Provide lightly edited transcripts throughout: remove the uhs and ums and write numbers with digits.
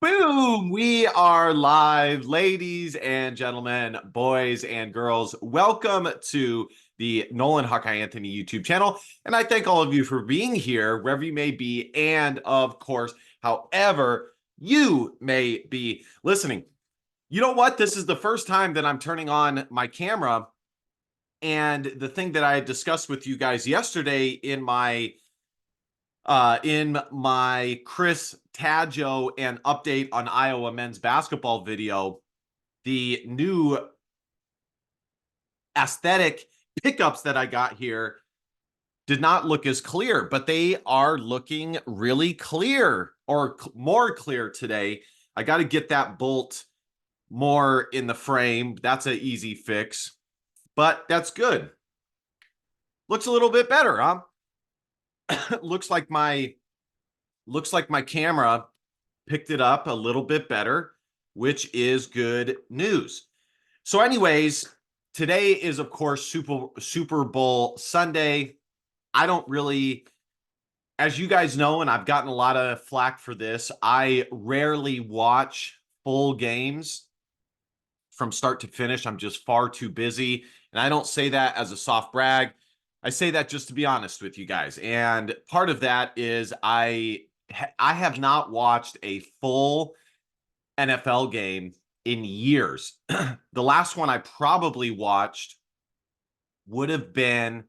Boom! We are live, ladies and gentlemen, boys and girls. Welcome to the Nolan Hawkeye Anthony YouTube channel. And I thank all of you for being here, wherever you may be, and of course, however you may be listening. You know what? This is the first time that I'm turning on my camera. And the thing that I had discussed with you guys yesterday in my Chris Taggio and update on Iowa men's basketball video, the new aesthetic pickups that I got here did not look as clear, but they are looking really clear, or more clear today. I got to get that bolt more in the frame. That's an easy fix, but that's good. Looks a little bit better, huh? looks like my camera picked it up a little bit better, which is good news. So anyways, today is of course Super Bowl Sunday. I don't really, as you guys know, and I've gotten a lot of flack for this, I rarely watch full games from start to finish. I'm just far too busy. And I don't say that as a soft brag. I say that just to be honest with you guys. And part of that is I have not watched a full NFL game in years. The last one I probably watched would have been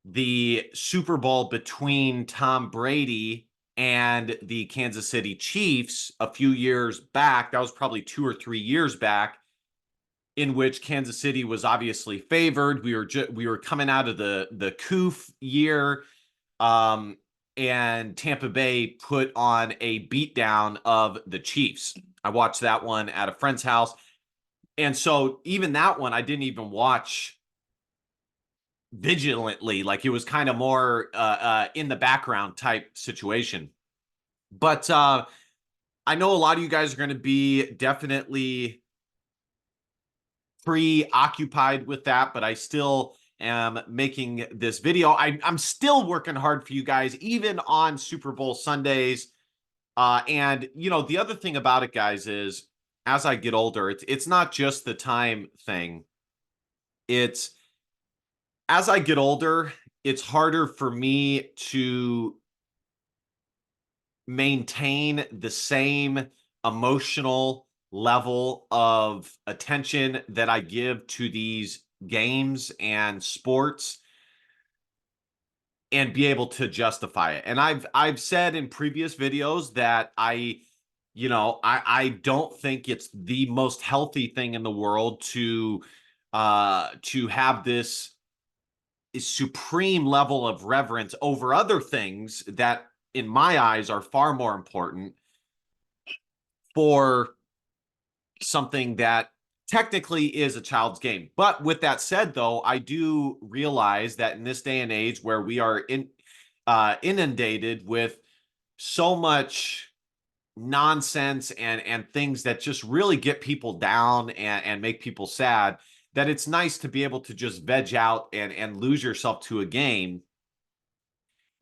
the Super Bowl between Tom Brady and the Kansas City Chiefs a few years back. That was probably 2 or 3 years back, in which Kansas City was obviously favored. We were coming out of the COOF year, and Tampa Bay put on a beatdown of the Chiefs. I watched that one at a friend's house, and so even that one I didn't even watch vigilantly. Like, it was kind of more in the background type situation. But I know a lot of you guys are going to be definitely preoccupied with that, but I still am making this video. I'm still working hard for you guys, even on Super Bowl Sundays. And you know, the other thing about it, guys, is as I get older, it's not just the time thing. It's as I get older, it's harder for me to maintain the same emotional level of attention that I give to these games and sports and be able to justify it. And I've said in previous videos that I don't think it's the most healthy thing in the world to have this supreme level of reverence over other things that in my eyes are far more important for something that technically is a child's game. But with that said, though, I do realize that in this day and age where we are inundated with so much nonsense and things that just really get people down and make people sad, that it's nice to be able to just veg out and lose yourself to a game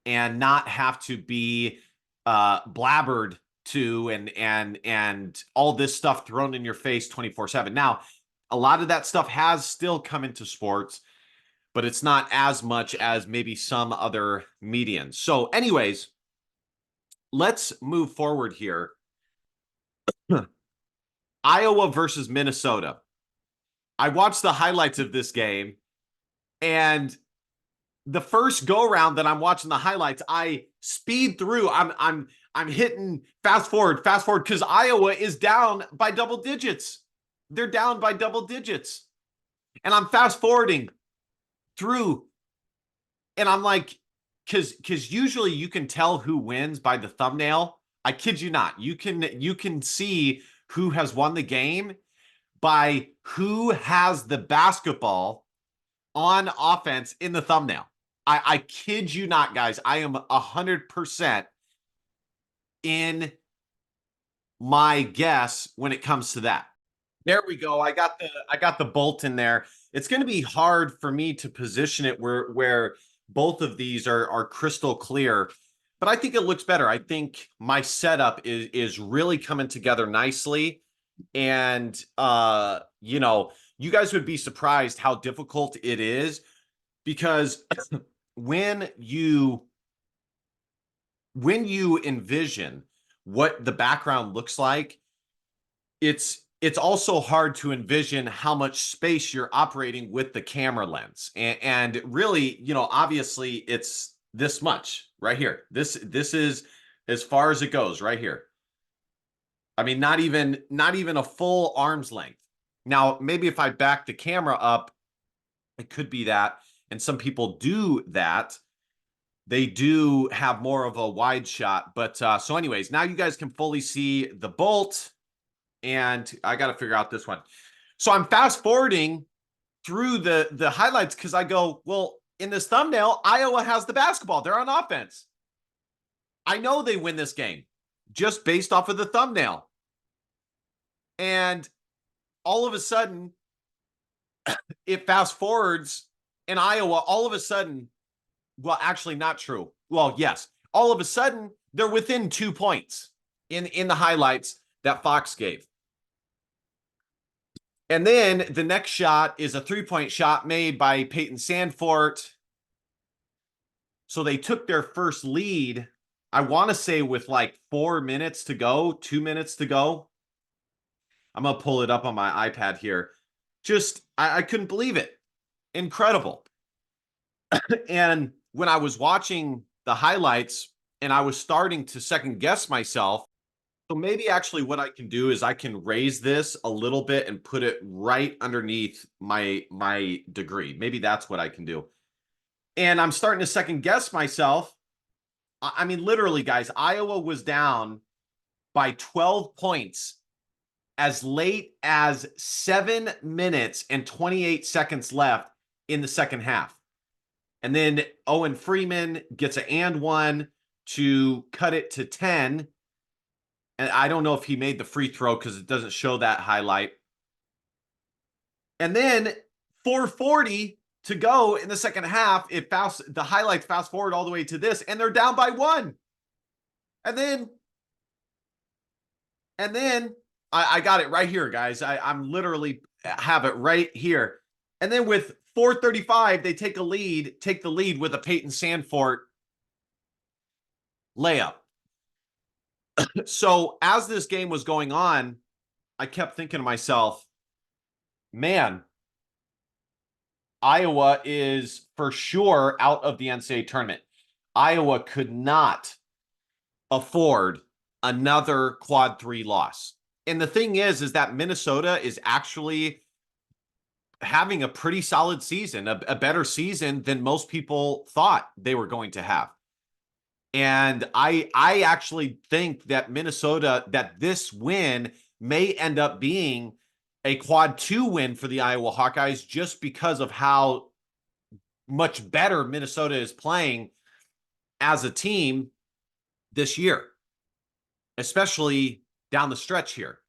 and not have to be blabbered to and all this stuff thrown in your face 24/7. Now, a lot of that stuff has still come into sports, but it's not as much as maybe some other medians. So anyways, let's move forward here. Iowa versus Minnesota. I watched the highlights of this game, and the first go round that I'm watching the highlights, I speed through. I'm hitting fast forward because Iowa is down by double digits. They're down by double digits. And I'm fast forwarding through, and I'm like, because usually you can tell who wins by the thumbnail. I kid you not. You can see who has won the game by who has the basketball on offense in the thumbnail. I kid you not, guys. I am 100% in my guess when it comes to that. There we go. I got the bolt in there. It's going to be hard for me to position it where both of these are crystal clear. but I think it looks better. I think my setup is really coming together nicely. And you guys would be surprised how difficult it is, because when you envision what the background looks like, it's also hard to envision how much space you're operating with the camera lens. And really, obviously it's this much right here. This is as far as it goes right here. I mean, not even a full arm's length. Now, maybe if I back the camera up, it could be that. And some people do that. They do have more of a wide shot. But so anyways, now you guys can fully see the bolt. And I got to figure out this one. So I'm fast forwarding through the highlights because I go, well, in this thumbnail, Iowa has the basketball. They're on offense. I know they win this game just based off of the thumbnail. And all of a sudden, it fast forwards, and Iowa, all of a sudden, well, actually not true. Well, yes. All of a sudden, they're within 2 points in the highlights that Fox gave. And then the next shot is a 3-point shot made by Peyton Sandfort. So they took their first lead, I want to say with like 4 minutes to go, 2 minutes to go. I'm going to pull it up on my iPad here. Just, I couldn't believe it. Incredible. And when I was watching the highlights and I was starting to second guess myself, so maybe actually what I can do is I can raise this a little bit and put it right underneath my degree. Maybe that's what I can do. And I'm starting to second guess myself. I mean, literally, guys, Iowa was down by 12 points as late as 7 minutes and 28 seconds left in the second half. And then Owen Freeman gets an and one to cut it to 10. And I don't know if he made the free throw because it doesn't show that highlight. And then 4:40 to go in the second half. The highlights fast forward all the way to this, and they're down by 1. And then I got it right here, guys. I'm literally have it right here. And then with 4:35, they take the lead with a Peyton Sandfort layup. So as this game was going on, I kept thinking to myself, man, Iowa is for sure out of the NCAA tournament. Iowa could not afford another quad 3 loss. And the thing is that Minnesota is actually having a pretty solid season, a better season than most people thought they were going to have. And I actually think that that this win may end up being a quad 2 win for the Iowa Hawkeyes, just because of how much better Minnesota is playing as a team this year, especially down the stretch here.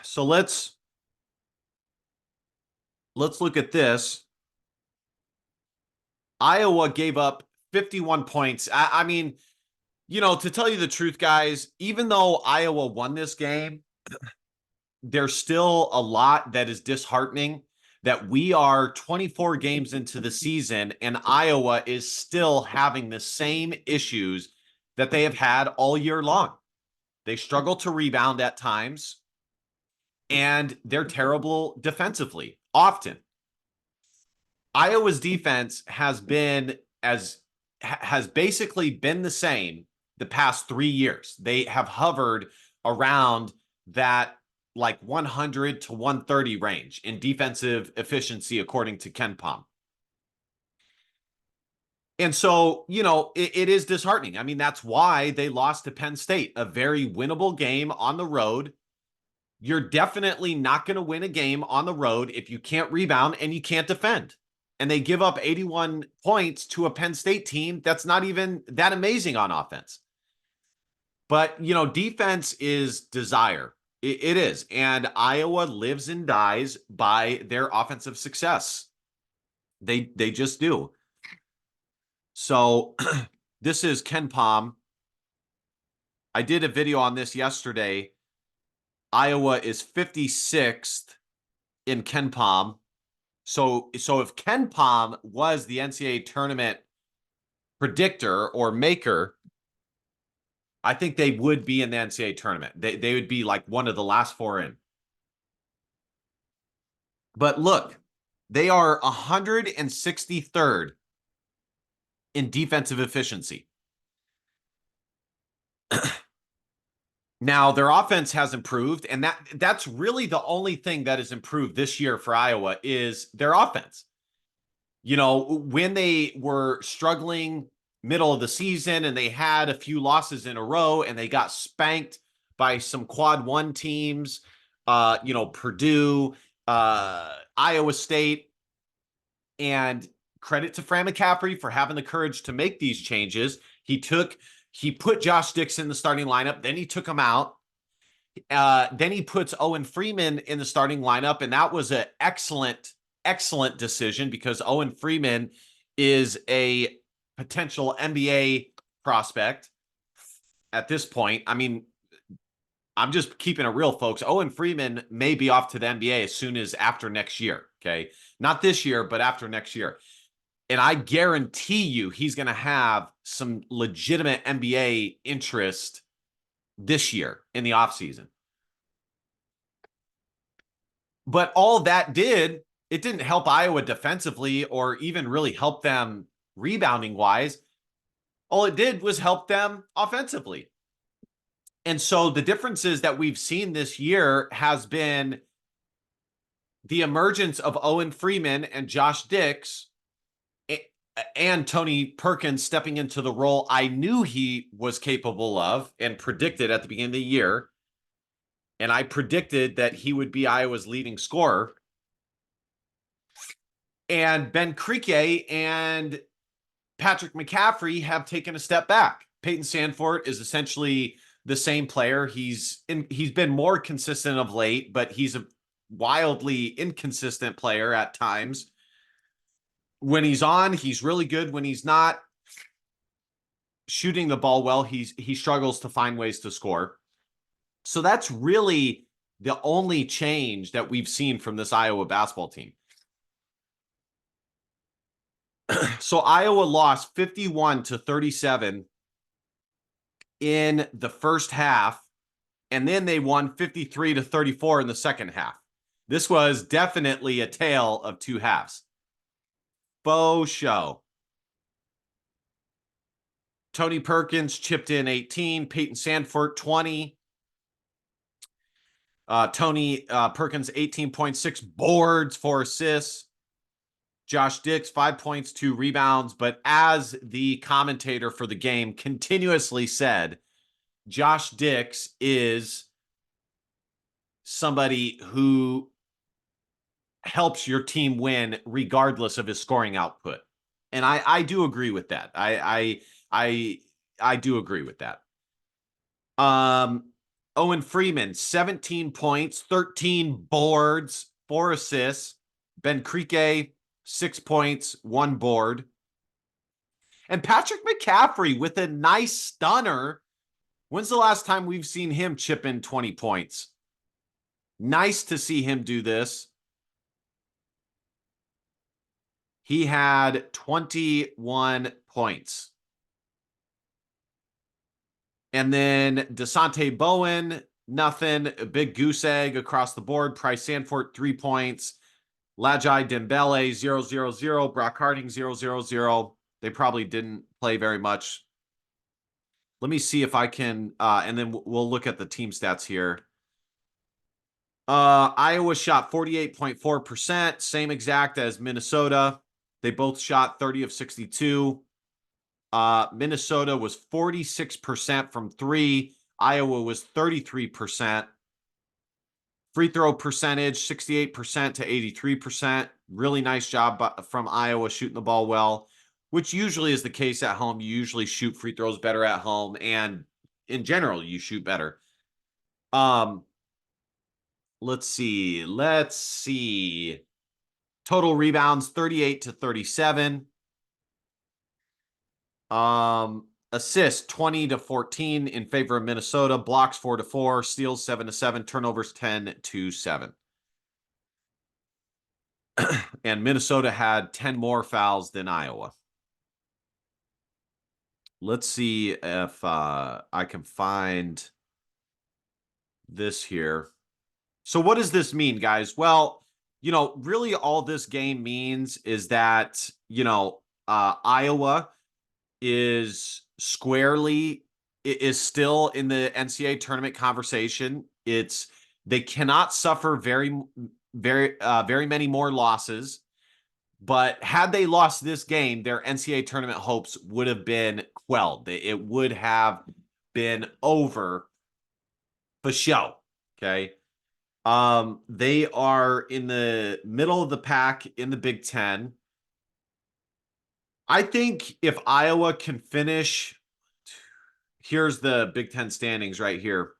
So let's look at this. Iowa gave up 51 points. I mean, to tell you the truth, guys, even though Iowa won this game, there's still a lot that is disheartening, that we are 24 games into the season and Iowa is still having the same issues that they have had all year long. They struggle to rebound at times, and they're terrible defensively often. Iowa's defense has basically been the same the past 3 years. They have hovered around that like 100 to 130 range in defensive efficiency, according to KenPom. And so, it is disheartening. I mean, that's why they lost to Penn State, a very winnable game on the road. You're definitely not going to win a game on the road if you can't rebound and you can't defend. And they give up 81 points to a Penn State team that's not even that amazing on offense. But, defense is desire. It is. And Iowa lives and dies by their offensive success. They just do. So This is Ken Pom. I did a video on this yesterday. Iowa is 56th in Ken Pom. So if Ken Pom was the NCAA tournament predictor or maker, I think they would be in the NCAA tournament. They would be like one of the last four in. But look, they are 163rd in defensive efficiency. Now, their offense has improved, and that's really the only thing that has improved this year for Iowa is their offense. You know, when they were struggling middle of the season and they had a few losses in a row and they got spanked by some quad one teams, Purdue, Iowa State, and credit to Fran McCaffrey for having the courage to make these changes. He put Josh Dix in the starting lineup, then he took him out. Then he puts Owen Freeman in the starting lineup, and that was an excellent decision because Owen Freeman is a potential NBA prospect at this point. I mean, I'm just keeping it real, folks. Owen Freeman may be off to the NBA as soon as after next year, okay? Not this year, but after next year. And I guarantee you he's going to have some legitimate NBA interest this year in the offseason. But all that it didn't help Iowa defensively or even really help them rebounding wise. All it did was help them offensively. And so the differences that we've seen this year has been the emergence of Owen Freeman and Josh Dix and Tony Perkins stepping into the role I knew he was capable of and predicted at the beginning of the year. And I predicted that he would be Iowa's leading scorer. And Ben Krikke and Patrick McCaffrey have taken a step back. Peyton Sandfort is essentially the same player. He's been more consistent of late, but he's a wildly inconsistent player at times. When he's on, he's really good. When he's not shooting the ball well, he struggles to find ways to score. So that's really the only change that we've seen from this Iowa basketball team. So Iowa lost 51-37 in the first half, and then they won 53-34 in the second half. This was definitely a tale of two halves. Faux show. Tony Perkins chipped in 18, Peyton Sandfort 20. Tony Perkins 18.6 boards, 4 assists. Josh Dix 5 points, 2 rebounds. But as the commentator for the game continuously said, Josh Dix is somebody who helps your team win regardless of his scoring output. And I do agree with that. I do agree with that. Owen Freeman, 17 points, 13 boards, 4 assists. Ben Krikke, 6 points, 1 board. And Patrick McCaffrey with a nice stunner. When's the last time we've seen him chip in 20 points? Nice to see him do this. He had 21 points. And then DeSante Bowen, nothing. A big goose egg across the board. Price Sandfort, 3 points. Lajai Dembele, 0-0-0. Brock Harding, 0-0-0. They probably didn't play very much. Let me see if I can, and then we'll look at the team stats here. Iowa shot 48.4%, same exact as Minnesota. They both shot 30 of 62. Minnesota was 46% from 3. Iowa was 33%. Free throw percentage, 68% to 83%. Really nice job from Iowa shooting the ball well, which usually is the case at home. You usually shoot free throws better at home, and in general, you shoot better. Let's see. Total rebounds, 38-37. Assists 20-14 in favor of Minnesota, blocks 4-4, steals 7-7, turnovers 10-7. And Minnesota had 10 more fouls than Iowa. Let's see if I can find this here. So what does this mean, guys? Well, really all this game means is that, Iowa is still in the NCAA tournament conversation. They cannot suffer very many more losses. But had they lost this game, their NCAA tournament hopes would have been quelled. It would have been over for show. Okay. They are in the middle of the pack in the Big Ten. I think if Iowa can finish, here's the Big Ten standings right here.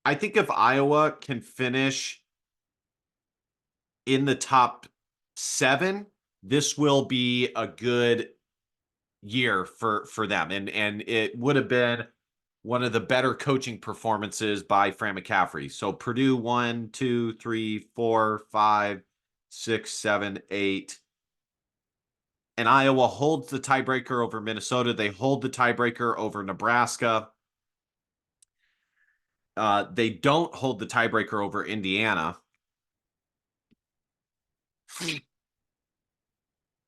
I think if Iowa can finish in the top 7, this will be a good year for them. And it would have been one of the better coaching performances by Fran McCaffrey. So Purdue 1, 2, 3, 4, 5, 6, 7, 8. And Iowa holds the tiebreaker over Minnesota. They hold the tiebreaker over Nebraska. They don't hold the tiebreaker over Indiana.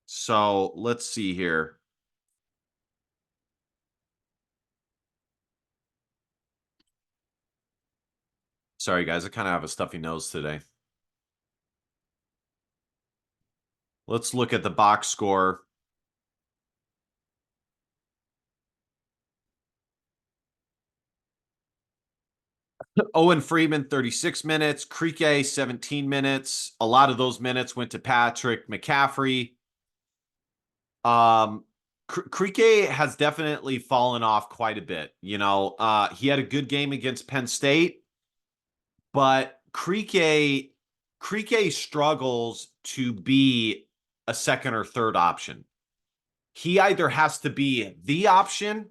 So let's see here. Sorry, guys. I kind of have a stuffy nose today. Let's look at the box score. Owen Freeman, 36 minutes. Krike, 17 minutes. A lot of those minutes went to Patrick McCaffrey. Krike has definitely fallen off quite a bit. He had a good game against Penn State, but Krike struggles to be a second or third option. He either has to be the option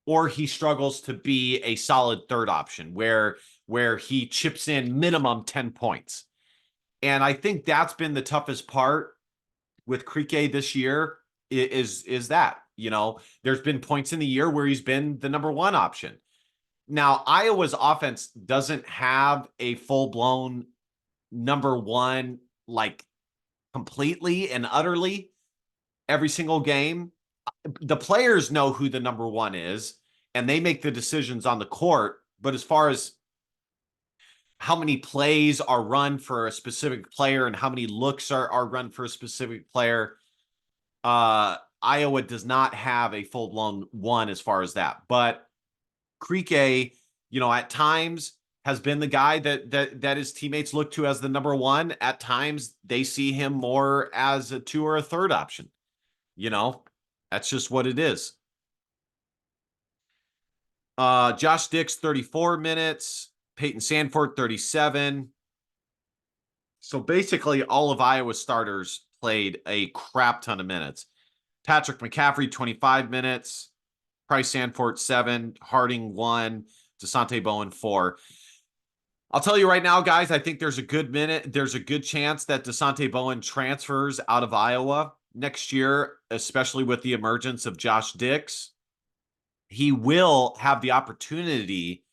or he struggles to be a solid third option where he chips in minimum 10 points. And I think that's been the toughest part with Krike this year is that, there's been points in the year where he's been the number 1 option. Now, Iowa's offense doesn't have a full-blown number 1, like completely and utterly every single game. The players know who the number 1 is, and they make the decisions on the court. But as far as how many plays are run for a specific player and how many looks are run for a specific player, Iowa does not have a full-blown 1 as far as that. But Krike, at times has been the guy that his teammates look to as the number 1. At times they see him more as a 2 or a third option. That's just what it is. Josh Dix, 34 minutes. Peyton Sandfort, 37. So basically all of Iowa's starters played a crap ton of minutes. Patrick McCaffrey, 25 minutes. Price Sandfort, 7. Harding, 1. DeSante Bowen, 4. I'll tell you right now, guys, I think there's a good chance that DeSante Bowen transfers out of Iowa next year, especially with the emergence of Josh Dix. He will have the opportunity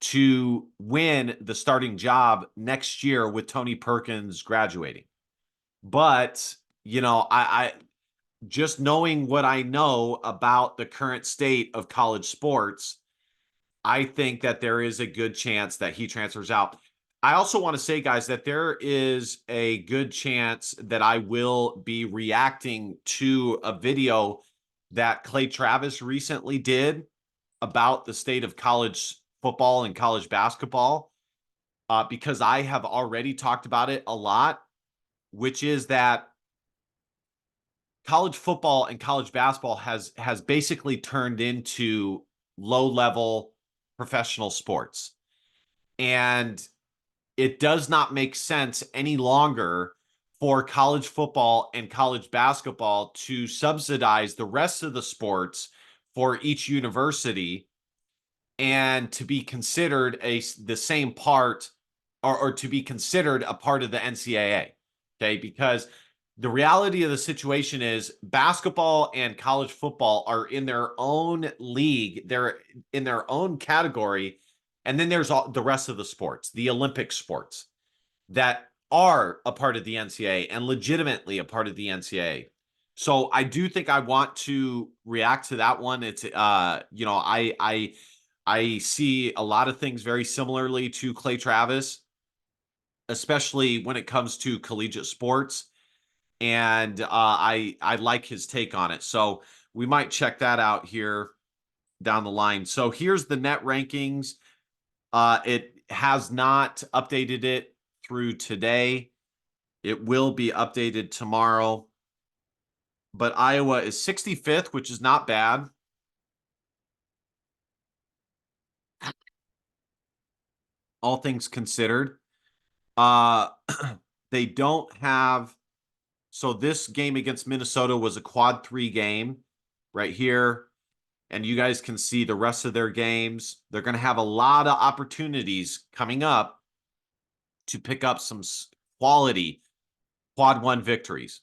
to win the starting job next year with Tony Perkins graduating. But, I just knowing what I know about the current state of college sports, I think that there is a good chance that he transfers out. I also want to say, guys, that there is a good chance that I will be reacting to a video that Clay Travis recently did about the state of college football and college basketball, because I have already talked about it a lot, which is that college football and college basketball has basically turned into low-level professional sports. And it does not make sense any longer for college football and college basketball to subsidize the rest of the sports for each university and to be considered the same part or to be considered a part of the NCAA. Okay, because the reality of the situation is basketball and college football are in their own league, they're in their own category, and then there's all the rest of the sports, the Olympic sports that are a part of the NCAA and legitimately a part of the NCAA. So I do think I want to react to that one. It's I see a lot of things very similarly to Clay Travis, especially when it comes to collegiate sports, and I like his take on it. So we might check that out here down the line. So here's the net rankings. It has not updated it through today. It will be updated tomorrow. But Iowa is 65th, which is not bad. All things considered. Uh they don't have, so this game against Minnesota was a quad 3 game right here. And you guys can see the rest of their games. They're going to have a lot of opportunities coming up to pick up some quality quad 1 victories.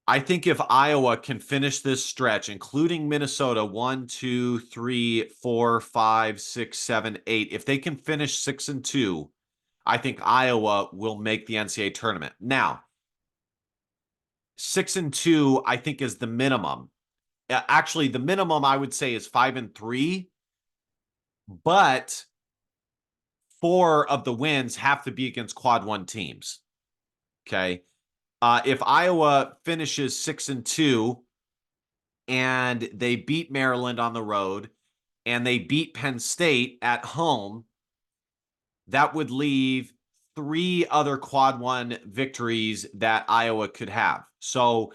I think if Iowa can finish this stretch, including Minnesota, 1, 2, 3, 4, 5, 6, 7, 8, if they can finish 6-2, I think Iowa will make the NCAA tournament. Now, 6-2, I think, is the minimum. Actually, the minimum I would say is 5-3, but 4 of the wins have to be against quad 1 teams. Okay. If Iowa finishes 6-2 and they beat Maryland on the road and they beat Penn State at home, that would leave 3 other quad 1 victories that Iowa could have. So,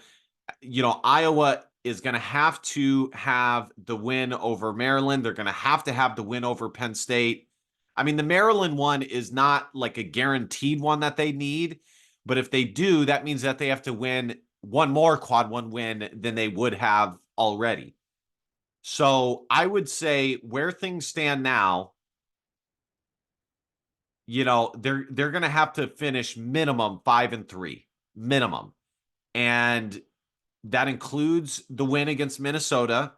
Iowa is going to have the win over Maryland. They're going to have the win over Penn State. I mean, the Maryland one is not like a guaranteed one that they need, but if they do, that means that they have to win one more quad 1 win than they would have already. So I would say where things stand now, they're going to have to finish minimum 5-3, minimum. And that includes the win against Minnesota,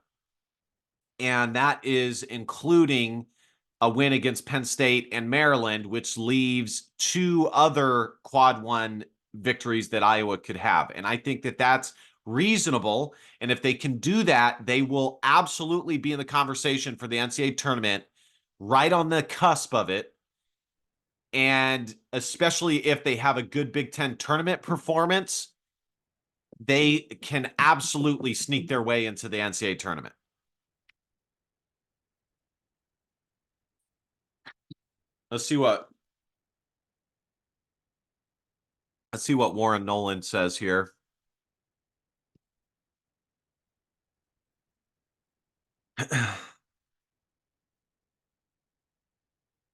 and that is including a win against Penn State and Maryland, which leaves 2 other quad 1 victories that Iowa could have. And I think that that's reasonable. And if they can do that, they will absolutely be in the conversation for the NCAA tournament, right on the cusp of it. And especially if they have a good Big Ten tournament performance, they can absolutely sneak their way into the NCAA tournament. Let's see what Warren Nolan says here.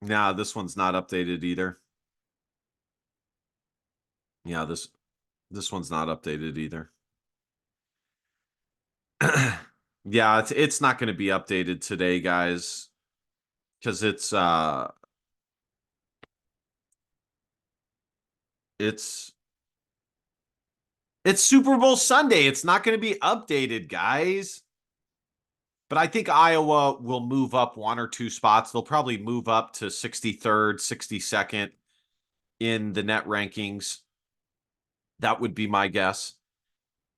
Nah, this one's not updated either. Yeah, this one's not updated either. Yeah, it's not going to be updated today, guys, because it's Super Bowl Sunday. It's not going to be updated, guys. But I think Iowa will move up 1 or 2 spots. They'll probably move up to 63rd, 62nd in the net rankings. That would be my guess.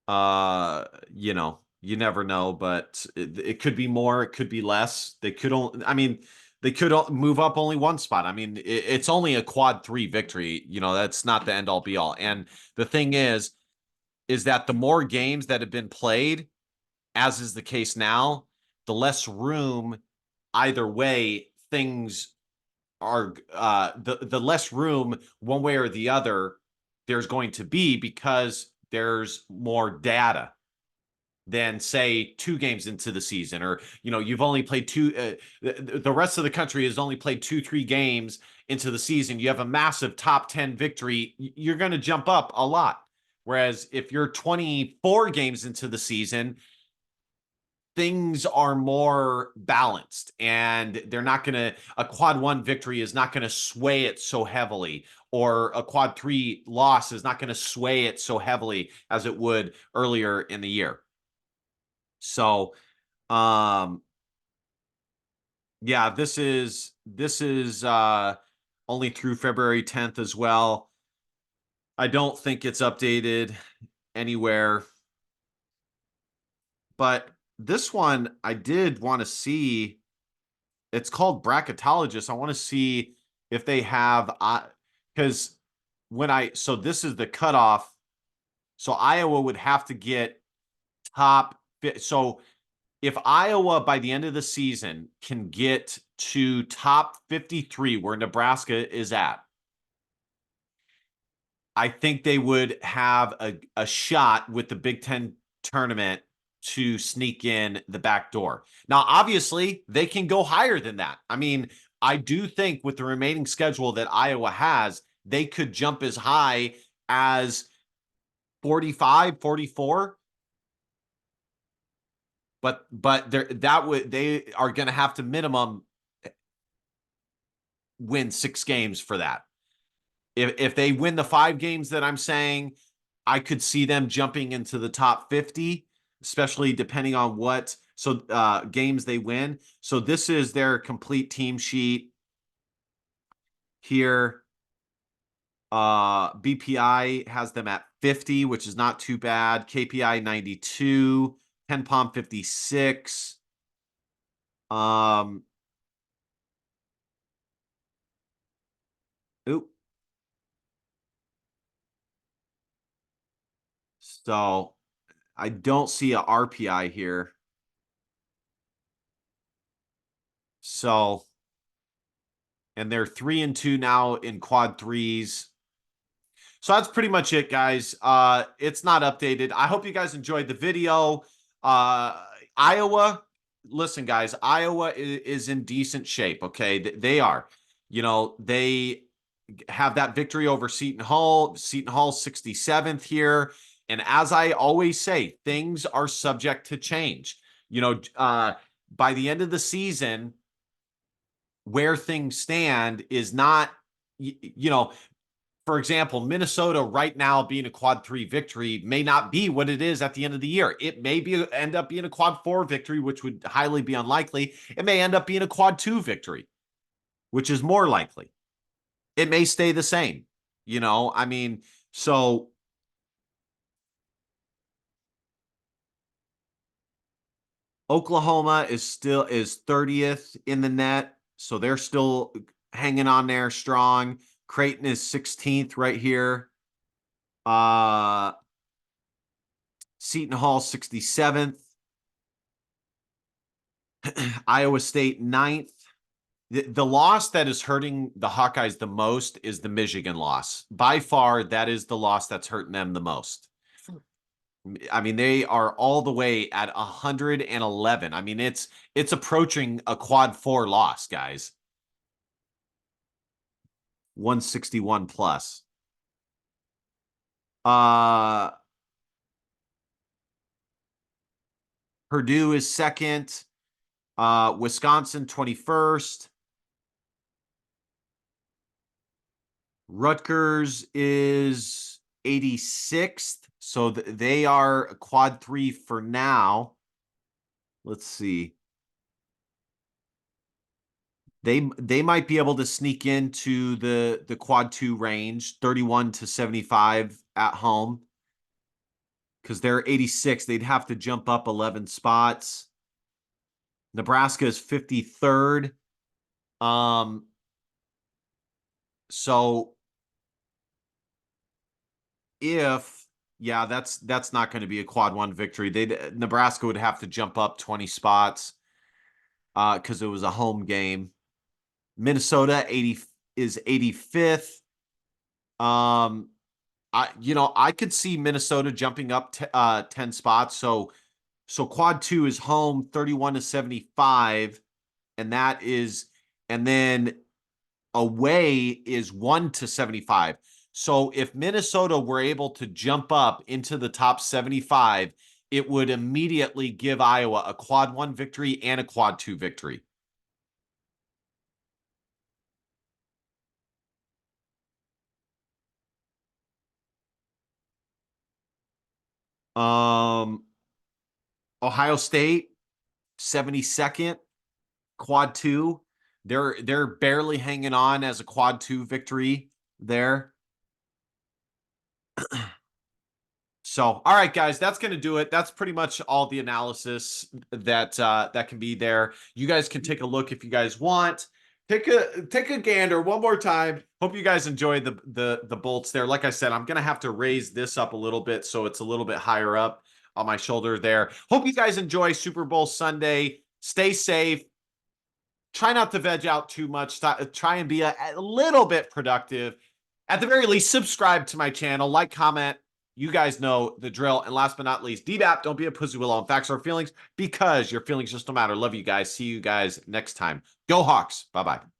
You never know, but it could be more, it could be less. They could move up only 1 spot. I mean, it's only a quad 3 victory. That's not the end all be all. And the thing is that the more games that have been played, as is the case now, the less room either way things are, the less room one way or the other there's going to be, because there's more data than, say, 2 games into the season, or you've only played 2, the rest of the country has only played 2-3 games into the season. You have a massive top 10 victory, you're going to jump up a lot. Whereas if you're 24 games into the season, things are more balanced, and they're not going to, a quad one victory is not going to sway it so heavily, or a quad three loss is not going to sway it so heavily as it would earlier in the year. So, yeah, this is only through February 10th as well. I don't think it's updated anywhere. But this one I did want to see. It's called Bracketologist. I want to see if they have, because so this is the cutoff. So Iowa would have to get top. So if Iowa by the end of the season can get to top 53, where Nebraska is at, I think they would have a shot with the Big Ten tournament to sneak in the back door. Now, obviously, they can go higher than that. I mean, I do think with the remaining schedule that Iowa has, they could jump as high as 45, 44. But they are going to have to minimum win 6 games for that. If they win the 5 games that I'm saying, I could see them jumping into the top 50, especially depending on what games they win. So this is their complete team sheet here. BPI has them at 50, which is not too bad. KPI 92, 10 Palm 56. Oop. So I don't see a RPI here. So, and they're 3-2 now in quad threes. So that's pretty much it, guys. It's not updated. I hope you guys enjoyed the video. Iowa, listen, guys, Iowa is in decent shape. Okay, they are. They have that victory over Seton Hall. Seton Hall 67th here. And as I always say, things are subject to change. By the end of the season, where things stand is not, for example, Minnesota right now being a quad 3 victory may not be what it is at the end of the year. It may end up being a quad 4 victory, which would highly be unlikely. It may end up being a quad 2 victory, which is more likely. It may stay the same. I mean, so Oklahoma is 30th in the net. So they're still hanging on there strong. Creighton is 16th right here. Seton Hall 67th. Iowa State 9th. The loss that is hurting the Hawkeyes the most is the Michigan loss. By far, that is the loss that's hurting them the most. I mean, they are all the way at 111. I mean, it's approaching a quad 4 loss, guys. 161 plus. Purdue is second. Wisconsin 21st. Rutgers is 86th. So they are quad 3 for now. Let's see. They might be able to sneak into the quad 2 range, 31 to 75 at home. Because they're 86. They'd have to jump up 11 spots. Nebraska is 53rd. So that's not going to be a quad 1 victory. Nebraska would have to jump up 20 spots because it was a home game. Minnesota is 85th. I could see Minnesota jumping up 10 spots. So quad 2 is home 31 to 75, and then away is 1 to 75. So if Minnesota were able to jump up into the top 75 it would immediately give Iowa a quad 1 victory and a quad 2 victory. Um, Ohio State, 72nd, quad 2. They're barely hanging on as a quad 2 victory there. So, all right, guys, that's going to do it. That's pretty much all the analysis that can be there. You guys can take a look if you guys want. Take a gander one more time. Hope you guys enjoyed the bolts there. Like I said, I'm going to have to raise this up a little bit so it's a little bit higher up on my shoulder there. Hope you guys enjoy Super Bowl Sunday. Stay safe. Try not to veg out too much. Try and be a little bit productive. At the very least, subscribe to my channel, like, comment. You guys know the drill. And last but not least, DBAP, don't be a pussy willow on facts or feelings, because your feelings just don't matter. Love you guys. See you guys next time. Go Hawks. Bye-bye.